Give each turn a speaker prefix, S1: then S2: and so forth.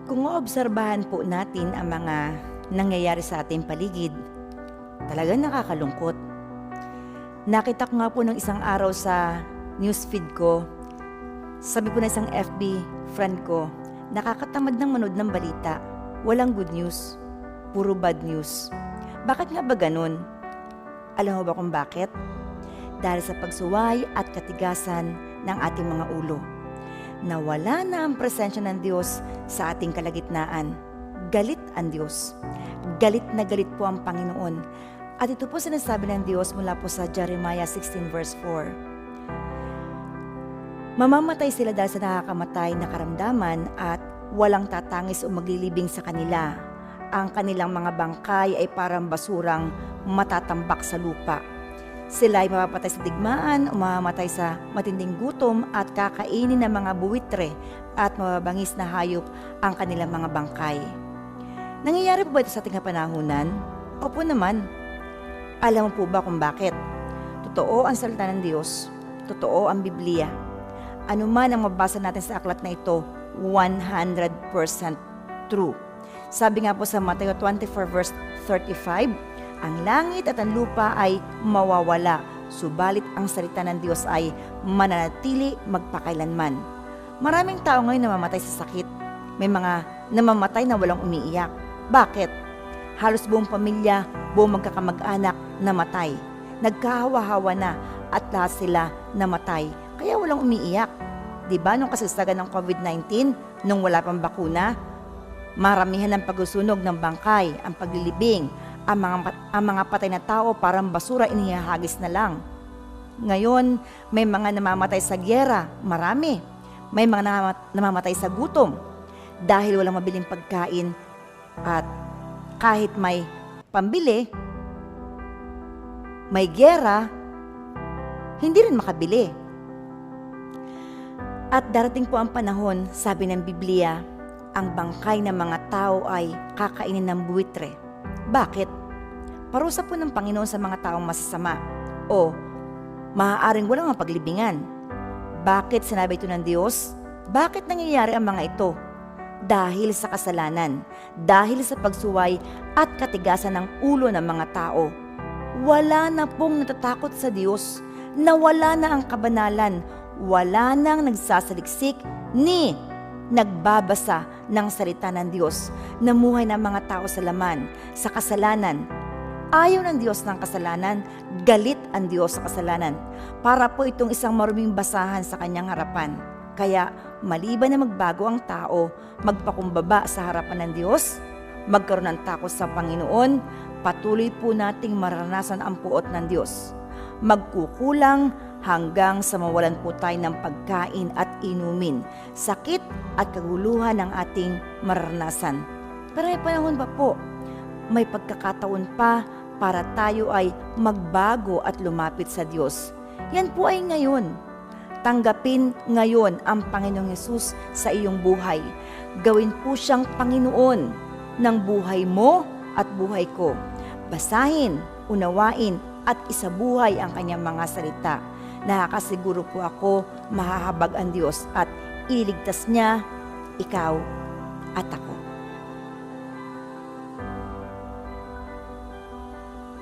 S1: Kung maobserbahan po natin ang mga nangyayari sa ating paligid, talagang nakakalungkot. Nakita ko nga po ng isang araw sa newsfeed ko, sabi po na isang FB friend ko, nakakatamad ng manood ng balita. Walang good news, puro bad news. Bakit nga ba ganun? Alam mo ba kung bakit? Dahil sa pagsuway at katigasan ng ating mga ulo. Nawala na ang presensya ng Diyos sa ating kalagitnaan. Galit ang Diyos. Galit na galit po ang Panginoon. At ito po sinasabi ng Diyos mula po sa Jeremiah 16 verse 4. Mamamatay sila dahil sa nakakamatay na karamdaman at walang tatangis o maglilibing sa kanila. Ang kanilang mga bangkay ay parang basurang matatambak sa lupa. Sila ay mapapatay sa digmaan o mamamatay sa matinding gutom at kakainin ng mga buwitre at mababangis na hayop ang kanilang mga bangkay. Nangyayari po ba ito sa ating kapanahunan? Opo naman. Alam mo po ba kung bakit? Totoo ang salita ng Diyos. Totoo ang Biblia. Ano man ang mabasa natin sa aklat na ito, 100% true. Sabi nga po sa Mateo 24 verse 35, ang langit at ang lupa ay mawawala, subalit ang salita ng Diyos ay mananatili magpakailanman. Maraming tao ngayon namamatay sa sakit. May mga namamatay na walang umiiyak. Bakit? Halos buong pamilya, buong magkakamag-anak namatay. Nagkahawa-hawa na at lahat sila namatay. Kaya walang umiiyak. Diba nung kasagsagan ng COVID-19, nung wala pang bakuna, maramihan ng pagsusunog ng bangkay, ang paglilibing, ang mga patay na tao parang basura inihahagis na lang. Ngayon, may mga namamatay sa gyera, marami. May mga namamatay sa gutom dahil walang mabiling pagkain at kahit may pambili, may gyera, hindi rin makabili. At darating po ang panahon, sabi ng Biblia, ang bangkay ng mga tao ay kakainin ng buwitre. Bakit? Parusa po ng Panginoon sa mga taong masasama o maaaring walang mapaglibingan. Bakit sinabi ito ng Diyos? Bakit nangyayari ang mga ito? Dahil sa kasalanan, dahil sa pagsuway at katigasan ng ulo ng mga tao. Wala na pong natatakot sa Diyos, nawala na ang kabanalan, wala nang nagsasaliksik ni nagbabasa ng salita ng Diyos. Namuhay ng mga tao sa laman, sa kasalanan. Ayaw ng Diyos ng kasalanan, galit ang Diyos sa kasalanan. Para po itong isang maruming basahan sa kanyang harapan. Kaya maliban na magbago ang tao, magpakumbaba sa harapan ng Diyos, magkaroon ng takot sa Panginoon, patuloy po nating maranasan ang puot ng Diyos. Magkukulang hanggang sa mawalan po tayo ng pagkain at inumin, sakit at kaguluhan ng ating mararanasan. Pero may panahon pa po, may pagkakataon pa para tayo ay magbago at lumapit sa Diyos. Yan po ay ngayon. Tanggapin ngayon ang Panginoong Hesus sa iyong buhay. Gawin po siyang Panginoon ng buhay mo at buhay ko. Basahin, unawain at isabuhay ang kanyang mga salita. Nakakasiguro po ako mahahabag ang Diyos at ililigtas niya ikaw at ako.